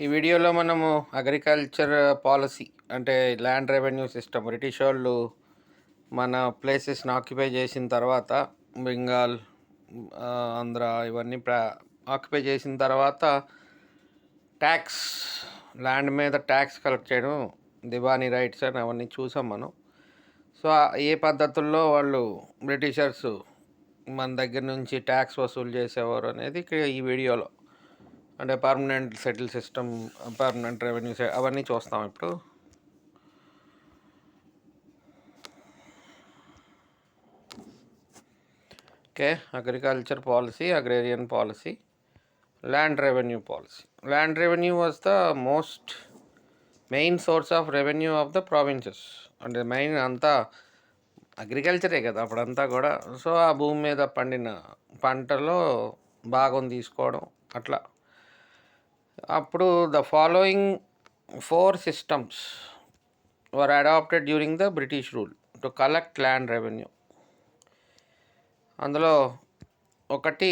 ఈ వీడియోలో మనము అగ్రికల్చర్ పాలసీ అంటే ల్యాండ్ రెవెన్యూ సిస్టమ్ బ్రిటిష్ వాళ్ళు మన ప్లేసెస్ని ఆక్యుపై చేసిన తర్వాత బెంగాల్, ఆంధ్ర ఇవన్నీ ఆక్యుపై చేసిన తర్వాత ట్యాక్స్, ల్యాండ్ మీద ట్యాక్స్ కలెక్ట్ చేయడం, దివానీ రైట్స్ అని అవన్నీ చూసాం మనం. సో ఏ పద్ధతుల్లో వాళ్ళు బ్రిటిషర్స్ మన దగ్గర నుంచి ట్యాక్స్ వసూలు చేసేవారు అనేది ఈ వీడియోలో, అంటే permanent settle system, permanent revenue అవన్నీ చూస్తాం ఇప్పుడు. Okay, agriculture policy, agrarian policy, land revenue policy. Land revenue was the most main source of revenue of the provinces. అంటే మెయిన్ అంతా అగ్రికల్చరే కదా అప్పుడంతా కూడా. సో ఆ భూమి మీద పండిన పంటలో భాగం తీసుకోవడం అట్లా. అప్పుడు the following 4 systems were adopted during the British rule to collect land revenue. అందులో ఒకటి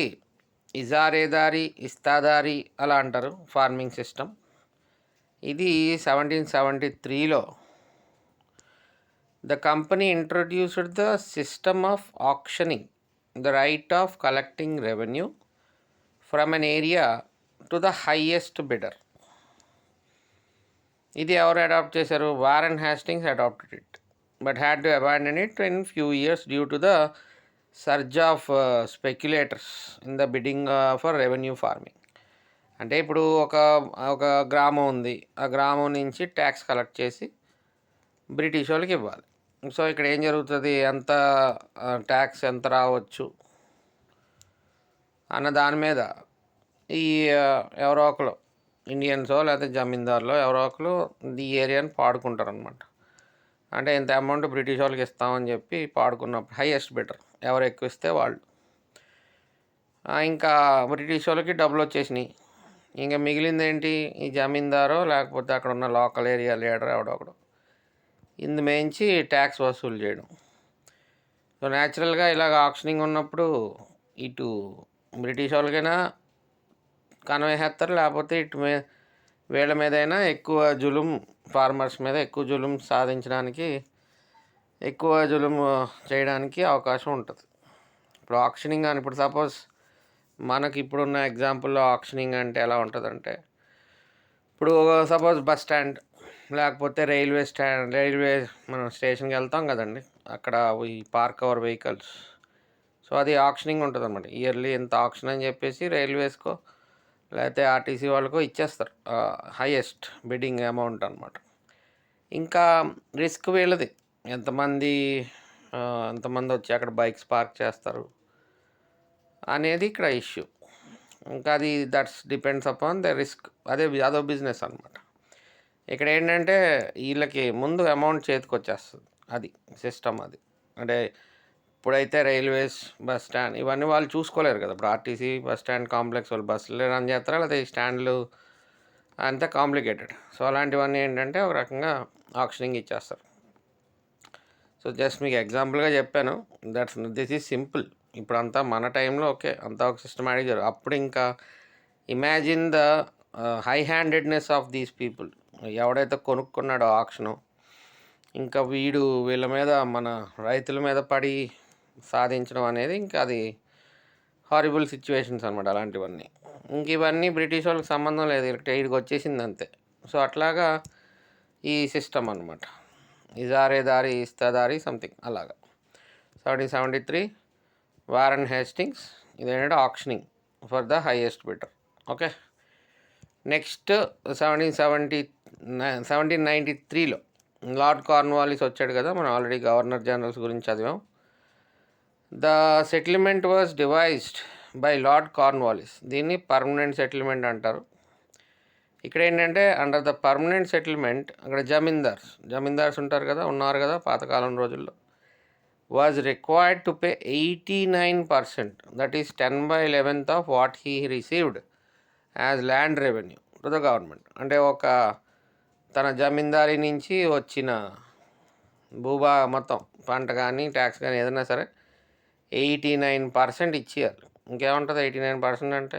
ఇజారేదారి, ఇస్తాదారి అలా అంటారు, ఫార్మింగ్ సిస్టమ్. ఇది 1773లో the company introduced the system of auctioning the right of collecting revenue from an area to the highest bidder. ఇది ఎవరు అడాప్ట్ చేశారు? Warren Hastings adopted it but had to abandon it in few years due to the surge of speculators in the bidding for revenue farming. అంటే ఇప్పుడు ఒక గ్రామం ఉంది, ఆ గ్రామం నుంచి ట్యాక్స్ కలెక్ట్ చేసి బ్రిటిష్ వాళ్ళకి ఇవ్వాలి. సో ఇక్కడ ఏం జరుగుతుంది, ఎంత ట్యాక్స్ ఎంత రావచ్చు అన్న దాని మీద ఈ ఎవరో ఒకరు ఇండియన్సో లేకపోతే జమీందారులో ఎవరో ఒకరు ఈ ఏరియాని పాడుకుంటారు అనమాట. అంటే ఇంత అమౌంట్ బ్రిటిష్ వాళ్ళకి ఇస్తామని చెప్పి పాడుకున్నప్పుడు హైయెస్ట్ బెటర్ ఎవరు ఎక్కువ ఇస్తే వాళ్ళు. ఇంకా బ్రిటిష్ వాళ్ళకి డబ్బులు వచ్చేసినాయి. ఇంకా మిగిలింది ఏంటి, ఈ జమీందారో లేకపోతే అక్కడ ఉన్న లోకల్ ఏరియా లీడర్ ఎవడొకడు ఇందు మేంచి ట్యాక్స్ వసూలు చేయడం. సో న్యాచురల్గా ఇలాగ ఆక్షనింగ్ ఉన్నప్పుడు ఇటు బ్రిటిష్ వాళ్ళకైనా కనవేస్తారు, లేకపోతే ఇటు వీళ్ళ మీదైనా ఎక్కువ జులుం, ఫార్మర్స్ మీద ఎక్కువ జులుం సాధించడానికి, ఎక్కువ జులుం చేయడానికి అవకాశం ఉంటుంది. ఇప్పుడు ఆక్షనింగ్ అని ఇప్పుడు సపోజ్ మనకి ఇప్పుడున్న ఎగ్జాంపుల్లో ఆక్షనింగ్ అంటే ఎలా ఉంటుందంటే, ఇప్పుడు సపోజ్ బస్ స్టాండ్ లేకపోతే రైల్వే మనం స్టేషన్కి వెళ్తాం కదండి, అక్కడ ఈ పార్క్ అవర్ వెహికల్స్. సో అది ఆక్షనింగ్ ఉంటుంది అనమాట. ఇయర్లీ ఎంత ఆక్షన్ అని చెప్పేసి రైల్వేస్కో లేకపోతే ఆర్టీసీ వాళ్ళకో ఇచ్చేస్తారు హైయెస్ట్ బిడ్డింగ్ అమౌంట్ అనమాట. ఇంకా రిస్క్ వీళ్ళది, ఎంతమంది వచ్చి అక్కడ బైక్స్ పార్క్ చేస్తారు అనేది ఇక్కడ ఇష్యూ. ఇంకా అది that's depends upon the risk. అదో బిజినెస్ అనమాట. ఇక్కడ ఏంటంటే వీళ్ళకి ముందు అమౌంట్ చేతికి వచ్చేస్తుంది, అది సిస్టమ్ అది. అంటే ఇప్పుడైతే రైల్వేస్, బస్ స్టాండ్ ఇవన్నీ వాళ్ళు చూసుకోలేరు కదా. ఇప్పుడు ఆర్టీసీ బస్ స్టాండ్ కాంప్లెక్స్ వాళ్ళు బస్సులు రన్ చేస్తారా, లేకపోతే ఈ స్టాండ్లు అంతా కాంప్లికేటెడ్. సో అలాంటివన్నీ ఏంటంటే ఒక రకంగా ఆక్షనింగ్ ఇచ్చేస్తారు. సో జస్ట్ మీకు ఎగ్జాంపుల్గా చెప్పాను. This is simple. ఇప్పుడు అంతా మన టైంలో ఓకే అంతా ఒక సిస్టమాటిక్ జరుగుతుంది. అప్పుడు ఇంకా imagine the high handedness of these people. ఎవడైతే కొనుక్కున్నాడో ఆక్షను, ఇంకా వీళ్ళ మీద మన రైతుల మీద పడి సాధించడం అనేది ఇంకా అది హారిబుల్ సిచ్యువేషన్స్ అనమాట అలాంటివన్నీ. ఇంక ఇవన్నీ బ్రిటిష్ వాళ్ళకి సంబంధం లేదు, ఇక్కడికి వచ్చేసింది అంతే. సో అట్లాగా ఈ సిస్టమ్ అనమాట, ఇజారేదారి, ఇస్తాదారి సంథింగ్ అలాగా. 1773 వారెన్ హేస్టింగ్స్, ఇదేంటంటే auctioning for the highest bidder. Okay, next 1793లో లార్డ్ కార్న్వాలిస్ వచ్చాడు కదా, మనం ఆల్రెడీ గవర్నర్ జనరల్స్ గురించి చదివాం. The settlement was devised by lord Cornwallis. దీన్ని పర్మనెంట్ సెటిల్మెంట్ అంటారు. ఇక్కడ ఏంటంటే అండర్ ద పర్మనెంట్ సెటిల్మెంట్ అక్కడ జమీందార్స్ ఉన్నారు కదా పాతకాలం రోజుల్లో, was required to pay 89%, that is 10/11 of what he received as land revenue to the government. అంటే తన జమీందారీ నుంచి వచ్చిన మొత్తం పంట కానీ ట్యాక్స్ కానీ ఏదైనా సరే 89% ఇచ్చేయాలి. ఇంకేముంటుంది 89% అంటే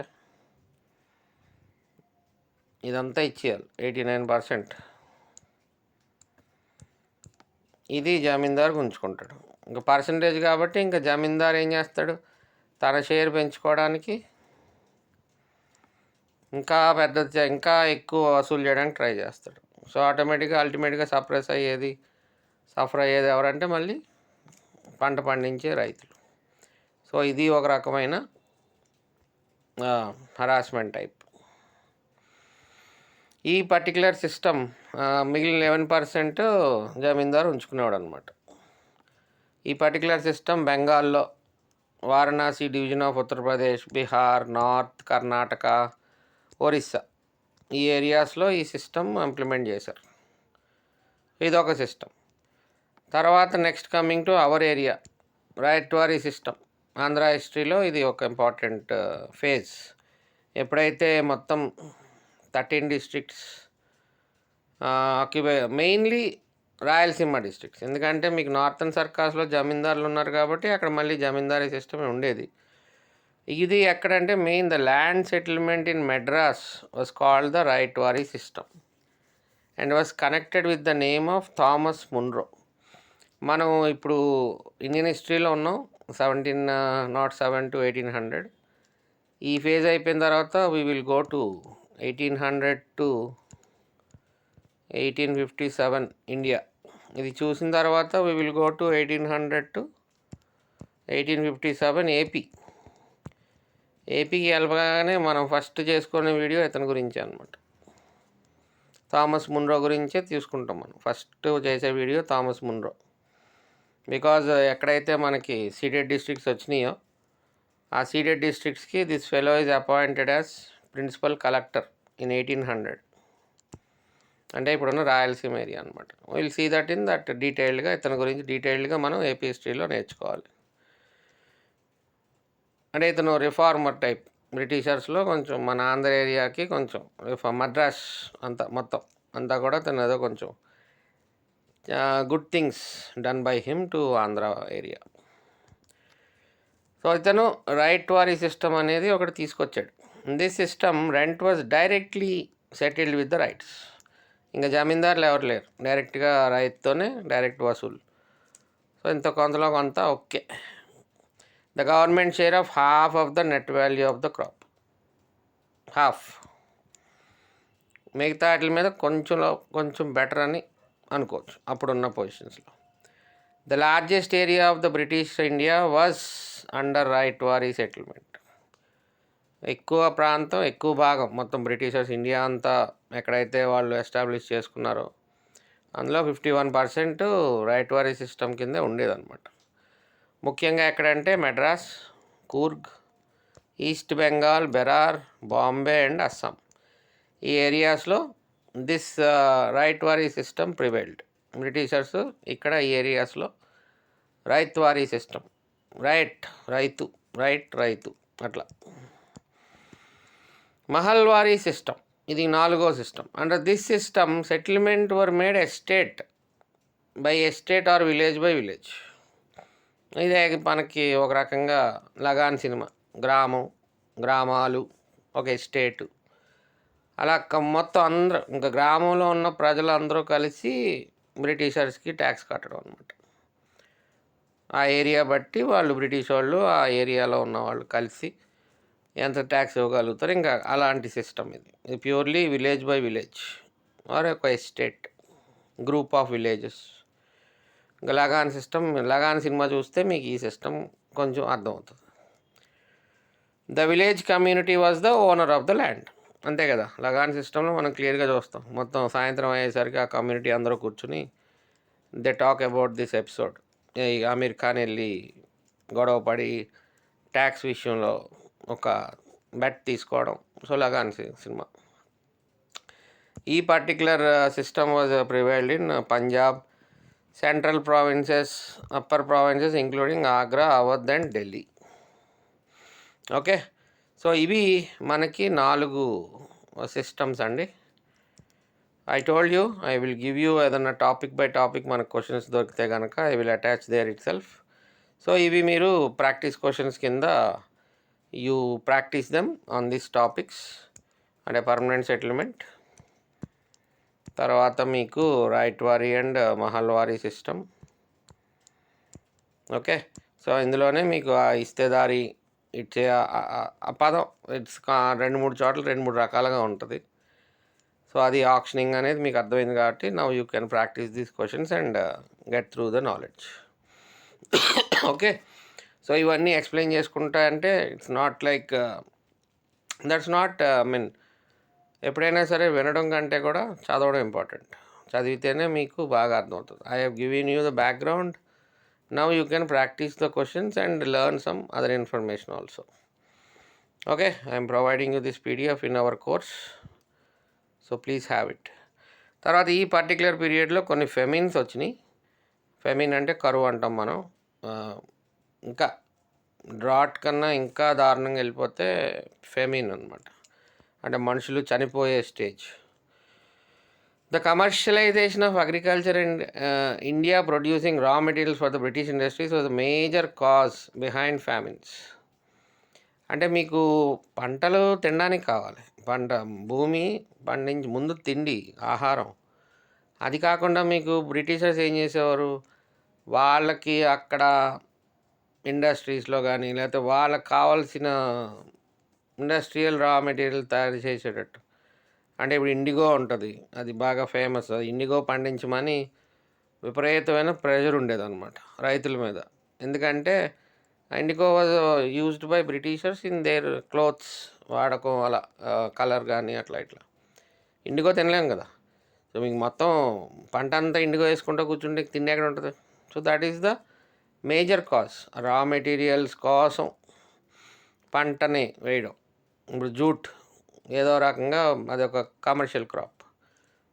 ఇదంతా ఇచ్చేయాలి 89%. ఇది జమీందారు ఉంచుకుంటాడు. ఇంకా పర్సంటేజ్ కాబట్టి ఇంకా జమీందారు ఏం చేస్తాడు, తన షేర్ పెంచుకోవడానికి ఇంకా ఎక్కువ వసూలు చేయడానికి ట్రై చేస్తాడు. సో ఆటోమేటిక్గా అల్టిమేట్గా సఫర్ అయ్యేది ఎవరంటే మళ్ళీ పంట పండించే రైతులు. సో ఇది ఒక రకమైన హరాస్మెంట్ టైప్. ఈ పర్టికులర్ సిస్టమ్ మిగిలిన 11% జమీందారు ఉంచుకునేవాడు అనమాట. ఈ పర్టికులర్ సిస్టమ్ బెంగాల్లో Varanasi division of Uttar Pradesh, Bihar, north Karnataka, Orissa ఈ ఏరియాస్లో ఈ సిస్టమ్ ఇంప్లిమెంట్ చేశారు. ఇదొక సిస్టమ్. తర్వాత next coming to our area, right Wari system. Andhra హిస్టరీలో ఇది ఒక ఇంపార్టెంట్ ఫేజ్. ఎప్పుడైతే మొత్తం 13 districts occupy, mainly Rayalaseema districts, ఎందుకంటే మీకు నార్థన్ సర్కాస్లో జమీందారులు ఉన్నారు కాబట్టి అక్కడ మళ్ళీ జమీందారీ సిస్టమ్ ఉండేది. ఇది ఎక్కడంటే main the land settlement in Madras was called the right Wari system and was connected with the name of Thomas Munro. మనం ఇప్పుడు ఇండియన్ హిస్టరీలో ఉన్నాం 1707 to 1800. ఈ ఫేజ్ అయిపోయిన తర్వాత we will go to 1800 to 1857 India. ఇది చూసిన తర్వాత we will go to 1800 to 1857 ఏపీకి వెళ్ళగానే మనం ఫస్ట్ చేసుకునే వీడియో ఇతని గురించి అనమాట. థామస్ మున్రో గురించే తీసుకుంటాం మనం. ఫస్ట్ చేసే వీడియో థామస్ మున్రో. బికాజ్ ఎక్కడైతే మనకి సీడెడ్ డిస్ట్రిక్ట్స్ వచ్చినాయో ఆ సీడెడ్ డిస్ట్రిక్ట్స్కి this fellow is appointed as principal collector in 1800. అంటే ఇప్పుడున్న రాయలసీమ ఏరియా అనమాట. Will see that in that డీటెయిల్డ్గా ఇతని గురించి డీటెయిల్డ్గా మనం ఏపీ హిస్టరీలో నేర్చుకోవాలి. అంటే ఇతను రిఫార్మర్ టైప్. బ్రిటిషర్స్లో కొంచెం మన ఆంధ్ర ఏరియాకి కొంచెం మద్రాస్ మొత్తం అంతా కూడా తను ఏదో కొంచెం good things done by him to Andhra area. So ఇతను రైట్ వారీ సిస్టమ్ అనేది ఒకటి తీసుకొచ్చాడు. This system rent was directly settled with the rights. ఇంకా జమీందారులు ఎవరు లేరు, డైరెక్ట్గా రైతుతోనే డైరెక్ట్ వసూలు. సో ఇంత కొంతలో కొంత okay. The government share of half of the net value of the crop, half. మిగతా వాటి మీద కొంచెం బెటర్ అని అనుకోవచ్చు అప్పుడున్న పొజిషన్స్లో. The largest area of the British India was under ryotwari settlement. ఎక్కువ భాగం మొత్తం బ్రిటిషర్స్ ఇండియా అంతా ఎక్కడైతే వాళ్ళు ఎస్టాబ్లిష్ చేసుకున్నారో అందులో 51% రైట్ వారీ సిస్టమ్ కిందే ఉండేదన్నమాట. ముఖ్యంగా ఎక్కడంటే మెడ్రాస్, కూర్గ్, ఈస్ట్ బెంగాల్, బెరార్, బాంబే అండ్ అస్సాం ఈ ఏరియాస్లో this right Wari system prevailed. Britishers ఇక్కడ ఈ ఏరియాస్లో రైట్ వారీ సిస్టమ్, రైతు అట్లా. మహల్వారీ సిస్టమ్, ఇది 4వ system. Under this system settlement were made estate by estate or village by village. ఇదే మనకి ఒక రకంగా లగాన్ సినిమా, గ్రామాలు ఒక ఎస్టేటు అలా మొత్తం అందరూ ఇంకా గ్రామంలో ఉన్న ప్రజలు అందరూ కలిసి బ్రిటిషర్స్కి ట్యాక్స్ కట్టడం అనమాట. ఆ ఏరియా బట్టి వాళ్ళు బ్రిటిష్ వాళ్ళు ఆ ఏరియాలో ఉన్న వాళ్ళు కలిసి ఎంత ట్యాక్స్ ఇవ్వగలుగుతారు. ఇంకా అలాంటి సిస్టమ్ ఇది purely village by village or ఒక ఎస్టేట్, గ్రూప్ ఆఫ్ విలేజెస్. ఇంకా లగాన్ సినిమా చూస్తే మీకు ఈ సిస్టమ్ కొంచెం అర్థమవుతుంది. The village community was the owner of the land. అంతే కదా, లగాన్ సిస్టంలో మనం క్లియర్గా చూస్తాం. మొత్తం సాయంత్రం అయ్యేసరికి ఆ కమ్యూనిటీ అందరూ కూర్చుని they talk about this episode. Aamir Khan వెళ్ళి గొడవపడి ట్యాక్స్ విషయంలో ఒక బెట్ తీసుకోవడం. So Lagaan cinema. ఈ particular system was prevailed in Punjab, central provinces, upper provinces including Agra, Awadh and Delhi. Okay, so ఇవి మనకి 4 సిస్టమ్స్ అండి. I told you I will give you ఏదన్నా టాపిక్ బై టాపిక్ మనకు క్వశ్చన్స్ దొరికితే కనుక I will attach there itself. So ఇవి మీరు practice questions కింద you practice them on these topics అంటే పర్మనెంట్ సెటిల్మెంట్. తర్వాత మీకు ryotwari and mahalwari system. Okay, so ఇందులోనే మీకు ఆ ఇస్తేదారి ఇచ్చే ఆ పదం ఇట్స్ 2-3 చోట్ల 2-3 రకాలుగా ఉంటుంది. సో అది ఆప్షనింగ్ అనేది మీకు అర్థమైంది కాబట్టి now you can practice these questions and get through the knowledge. Okay, so ఇవన్నీ ఎక్స్ప్లెయిన్ చేసుకుంటా అంటే it's not like that's not mean ఎప్పుడైనా సరే వినడం కంటే కూడా చదవడం ఇంపార్టెంట్. చదివితేనే మీకు బాగా అర్థమవుతుంది. I have given you the background. Now you can practice the questions and learn some other information also. Okay, I am providing you this PDF in our course, so please have it. తర్వాత ఈ particular పీరియడ్లో కొన్ని ఫెమిన్స్ వచ్చినాయి. ఫెమిన్ అంటే కరువు అంటాం మనం. ఇంకా డ్రాట్ కన్నా ఇంకా దారుణంగా వెళ్ళిపోతే ఫెమిన్ అనమాట, అంటే మనుషులు చనిపోయే stage. The commercialization of agriculture in India producing raw materials for the British industries was a major cause behind famines. అంటే మీకు పంటలు తినడానికి కావాలి, భూమి పండించి ముందు తిండి ఆహారం. అది కాకుండా మీకు బ్రిటిషర్స్ ఏం చేసేవారు, వాళ్ళకి అక్కడ ఇండస్ట్రీస్లో కానీ లేకపోతే వాళ్ళకి కావాల్సిన ఇండస్ట్రియల్ రా మెటీరియల్ తయారు చేసేటట్టు. అంటే ఇప్పుడు ఇండిగో ఉంటుంది, అది బాగా ఫేమస్. అది ఇండిగో పండించమని విపరీతమైన ప్రెషర్ ఉండేదన్నమాట రైతుల మీద. ఎందుకంటే IndiGo was used by Britishers in there clothes, వాడకం అలా కలర్ కానీ అట్లా ఇట్లా. ఇండిగో తినలేం కదా, సో మీకు మొత్తం పంట అంతా ఇండిగో వేసుకుంటూ కూర్చుంటే తిండి ఎక్కడ ఉంటుంది. So that is the major cause. రా మెటీరియల్స్ కోసం పంటని వేయడం. ఇప్పుడు జూట్ ఏదో రకంగా అది ఒక కమర్షియల్ క్రాప్,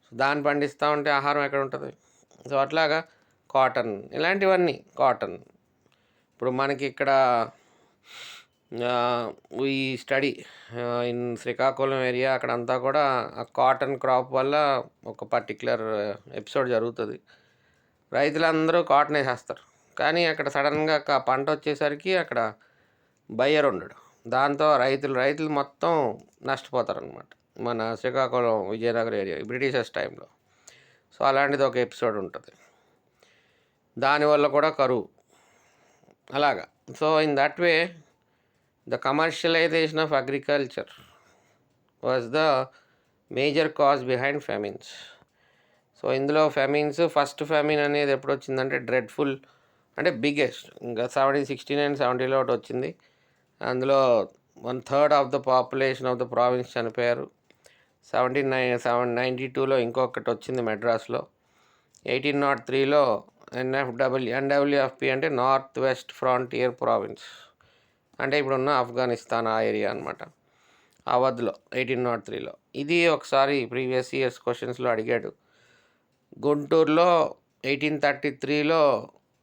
సో దాన్ని పండిస్తూ ఉంటే ఆహారం ఎక్కడ ఉంటుంది. సో అట్లాగా కాటన్, ఇలాంటివన్నీ కాటన్. ఇప్పుడు మనకి ఇక్కడ ఈ స్టడీ ఇన్ శ్రీకాకుళం ఏరియా అక్కడంతా కూడా ఆ కాటన్ క్రాప్ వల్ల ఒక పర్టిక్యులర్ ఎపిసోడ్ జరుగుతుంది. రైతులందరూ కాటన్ వేసేస్తారు, కానీ అక్కడ సడన్గా పంట వచ్చేసరికి అక్కడ బయ్యర్ ఉండడు. దాంతో రైతులు మొత్తం నష్టపోతారనమాట. మన శ్రీకాకుళం విజయనగరం ఏరియా బ్రిటిషర్స్ టైంలో. సో అలాంటిది ఒక ఎపిసోడ్ ఉంటుంది. దానివల్ల కూడా కరువు అలాగా. So in that way the commercialisation of agriculture was the major cause behind famines. So ఇందులో ఫెమిన్స్, ఫస్ట్ ఫెమిన్ అనేది ఎప్పుడు వచ్చిందంటే డ్రెడ్ఫుల్, అంటే బిగ్గెస్ట్, ఇంకా 1769, 1770లో ఒకటి వచ్చింది. అందులో 1/3 of the population of the province చనిపోయారు. 1792లో ఇంకొకటి వచ్చింది మెడ్రాస్లో. 1803లో ఎన్డబ్ల్యూఎఫ్పి అంటే నార్త్ వెస్ట్ ఫ్రాంటియర్ ప్రావిన్స్, అంటే ఇప్పుడున్న ఆఫ్ఘనిస్తాన్ ఆ ఏరియా అనమాట, అవధ్లో 1803లో. ఇది ఒకసారి ప్రీవియస్ ఇయర్స్ క్వశ్చన్స్లో అడిగాడు. గుంటూరులో 1833లో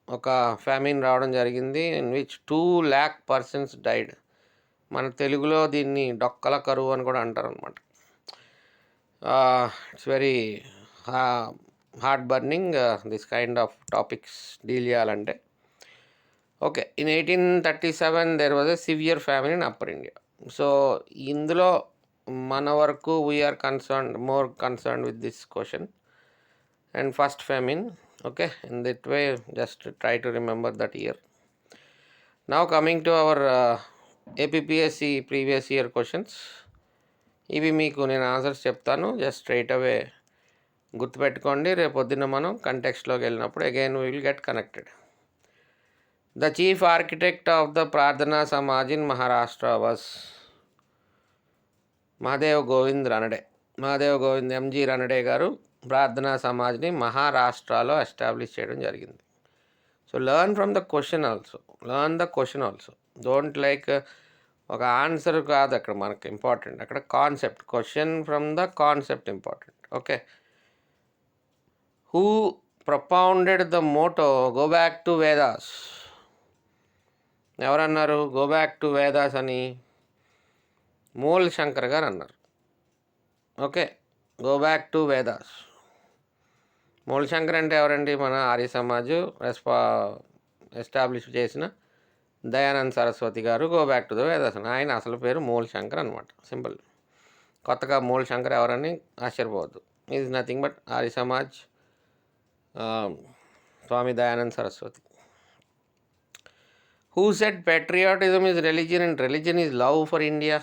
ఒక ఫ్యామిన్ రావడం జరిగింది, in which 2 lakh persons died. మన తెలుగులో దీన్ని డొక్కల కరువు అని కూడా అంటారు అనమాట. It's very heart burning this kind of topics deal చేయాలంటే. Okay, in 1837 there was a severe famine in upper India. So ఇందులో మన వరకు we are more concerned with this question and first famine. Okay, in that way just try to remember that year. Now coming to our APPSC previous year questions. ఇవి మీకు నేను answers చెప్తాను, just straight అవే గుర్తుపెట్టుకోండి. రేపు పొద్దున్న మనం కంటెక్స్ట్లోకి వెళ్ళినప్పుడు again we will get connected. The chief architect of the Prarthana Samaj in Maharashtra was Mahadev Govind Ranade. Mahadev Govind MG Ranade garu Prarthana సమాజ్ని మహారాష్ట్రలో ఎస్టాబ్లిష్ చేయడం జరిగింది. So learn from the question also, don't like ఒక ఆన్సర్ కాదు అక్కడ మనకు ఇంపార్టెంట్, అక్కడ concept. Question from the concept important. Okay, who propounded the motto go back to Vedas? ఎవరన్నారు గో బ్యాక్ టు వేదాస్ అని? మూల్ శంకర్ గారు అన్నారు. Okay, go back to Vedas. Mool Shankar అంటే ఎవరండి? మన ఆర్య సమాజ్ ఎస్టాబ్లిష్ చేసిన దయానంద్ సరస్వతి గారు go back to the Vedas. ఆయన అసలు పేరు మూల్ శంకర్ అనమాట, సింపుల్. కొత్తగా మూల శంకర్ ఎవరని ఆశ్చర్యపోవద్దు. Is nothing but Arya Samaj Swami Dayananda Saraswati. Who said patriotism is religion and religion is love for India?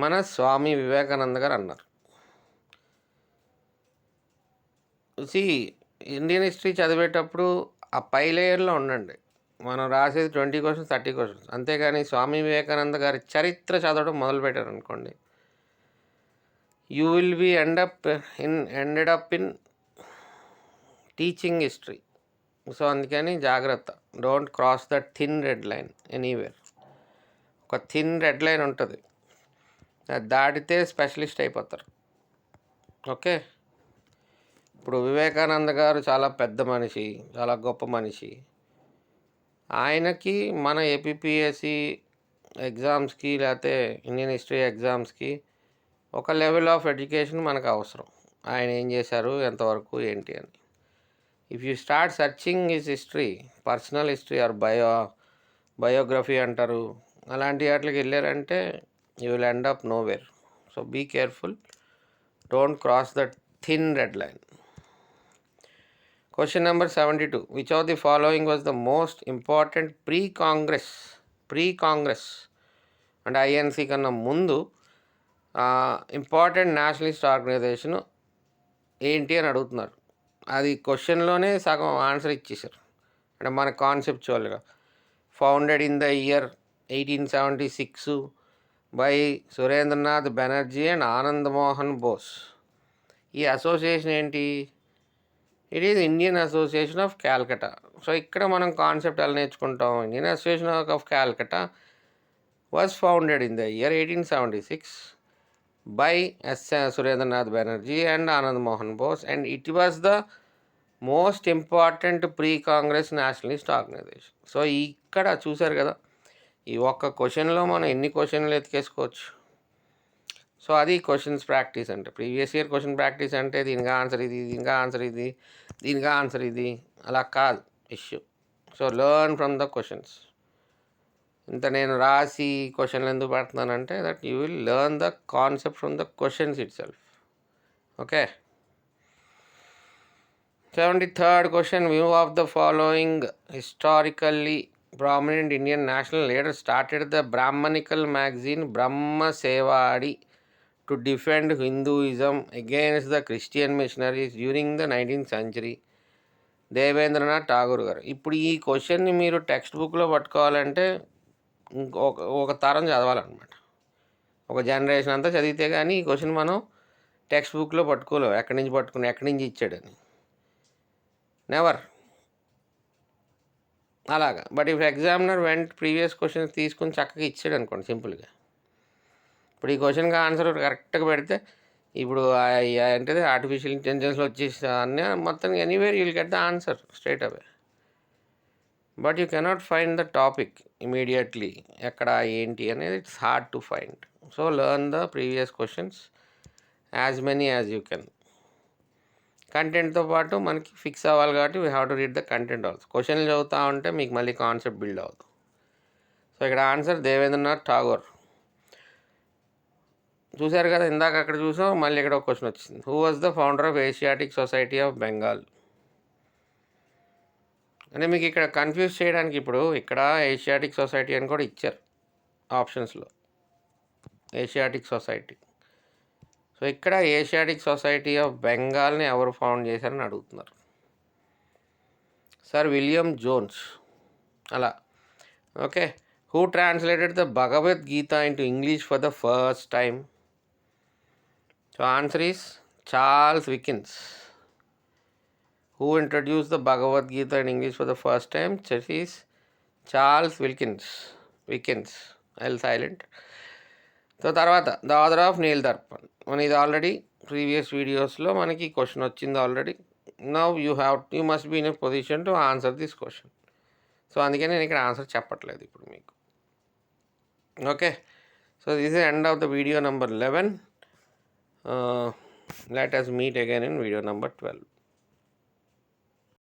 మన స్వామి వివేకానంద గారు అన్నారు. ఇండియన్ హిస్టరీ చదివేటప్పుడు ఆ పై లేయర్లో ఉండండి. మనం రాసేది 20 క్వశ్చన్స్ 30 క్వశ్చన్స్, అంతేగాని స్వామి వివేకానంద గారి చరిత్ర చదవడం మొదలుపెట్టారు అనుకోండి, you will be ended up in teaching history. So అందుకని జాగ్రత్త, don't cross the thin red line anywhere. ఒక థిన్ రెడ్ లైన్ ఉంటుంది, అది దాటితే స్పెషలిస్ట్ అయిపోతారు. ఓకే, ఇప్పుడు వివేకానంద గారు చాలా పెద్ద మనిషి, చాలా గొప్ప మనిషి. ఆయనకి మన ఏపీపీఎస్సి ఎగ్జామ్స్కి లేకపోతే ఇండియన్ హిస్టరీ ఎగ్జామ్స్కి ఒక లెవెల్ ఆఫ్ ఎడ్యుకేషన్ మనకు అవసరం. ఆయన ఏం చేశారు, ఎంతవరకు, ఏంటి అని. If you start searching his history, personal history or biography అంటారు, అలాంటి వాటికి వెళ్ళారంటే you will end up nowhere. So be careful, don't cross the thin red line. Question number 72. Which of the following was the most important pre-Congress and INC కన్నా ముందు important Nationalist organisation ఏంటి అని అడుగుతున్నారు. అది క్వశ్చన్లోనే సగం ఆన్సర్ ఇచ్చేసారు. అంటే మన కాన్సెప్చువల్గా founded in the year 1876 by Surendranath Banerjee and Anand Mohan Bose. ఈ అసోసియేషన్ ఏంటి? It is Indian association of Calcutta. So ఇక్కడ మనం కాన్సెప్ట్ ఎలా నేర్చుకుంటాం, Indian association of Calcutta was founded in the year 1876 by Surendranath Banerjee and Anand Mohan Bose, and it was the most important pre Congress nationalist organisation. So ఇక్కడ చూసారు కదా, ఈ ఒక్క క్వశ్చన్లో మనం ఎన్ని క్వశ్చన్లు ఎత్తుకేసుకోవచ్చు. సో అది క్వశ్చన్స్ ప్రాక్టీస్ అంటే. ప్రీవియస్ ఇయర్ క్వశ్చన్ ప్రాక్టీస్ అంటే దీనికి ఆన్సర్ ఇది, దీనికి ఆన్సర్ ఇది, దీనికి ఆన్సర్ ఇది, అలా కాదు issue. So learn from the questions. ఇంత నేను రాసి క్వశ్చన్లు ఎందుకు పెడుతున్నానంటే that you will learn the concept from the questions itself. Okay, 73rd question. View of the following historically prominent Indian national leaders started the Brahmanical magazine Brahma Sevadi to defend Hinduism against the Christian missionaries during the 19th century? Devendranath Tagore గారు. ఇప్పుడు ఈ క్వశ్చన్ని మీరు text బుక్లో పట్టుకోవాలంటే ఒక తరం చదవాలన్నమాట. ఒక generation అంతా చదివితే కానీ ఈ క్వశ్చన్ మనం టెక్స్ట్ బుక్లో పట్టుకోలేము. ఎక్కడి నుంచి ఇచ్చాడని, నెవర్ అలాగా. But if examiner previous questions తీసుకుని చక్కగా ఇచ్చాడు అనుకోండి సింపుల్గా, ఇప్పుడు ఈ క్వశ్చన్కి ఆన్సర్ కరెక్ట్గా పెడితే, ఇప్పుడు ఏంటిది ఆర్టిఫిషియల్ ఇంటెలిజెన్స్లో వచ్చేసి అన్నీ మొత్తం anywhere you will get the answer straight అవే. But you cannot find the topic immediately, ఎక్కడ ఏంటి అనేది it's hard to find. So learn the previous questions as many as you can. కంటెంట్తో పాటు మనకి ఫిక్స్ అవ్వాలి కాబట్టి we have to read the content also. క్వశ్చన్లు చదువుతూ ఉంటే మీకు మళ్ళీ కాన్సెప్ట్ బిల్డ్ అవుతుంది. సో ఇక్కడ ఆన్సర్ దేవేంద్రనాథ్ ఠాగూర్. చూశారు కదా, ఇందాక అక్కడ చూసాం, మళ్ళీ ఇక్కడ ఒక క్వశ్చన్ వచ్చింది. Who was the founder of Asiatic society of Bengal? అంటే మీకు ఇక్కడ కన్ఫ్యూజ్ చేయడానికి ఇప్పుడు ఇక్కడ ఏషియాటిక్ సొసైటీ అని కూడా ఇచ్చారు ఆప్షన్స్లో, ఏషియాటిక్ సొసైటీ. సో ఇక్కడ ఏషియాటిక్ సొసైటీ ఆఫ్ బెంగాల్ని ఎవరు ఫౌండ్ చేశారని అడుగుతున్నారు. సర్ విలియం జోన్స్ అలా. Okay, who translated the Bhagavad Gita into English for the first time? So answer is Charles Wilkins. Who introduced the Bhagavad Gita in English for the first time? That is Charles Wickens. I'll silent. So తర్వాత the author of Neel Darpan. మన ఇది already ప్రీవియస్ వీడియోస్లో మనకి question వచ్చింది already. Now you must be in a position to answer this question. So అందుకే నేను ఇక్కడ ఆన్సర్ చెప్పట్లేదు ఇప్పుడు మీకు. Okay, so this is end of the video number 11. Let us meet again in video number 12.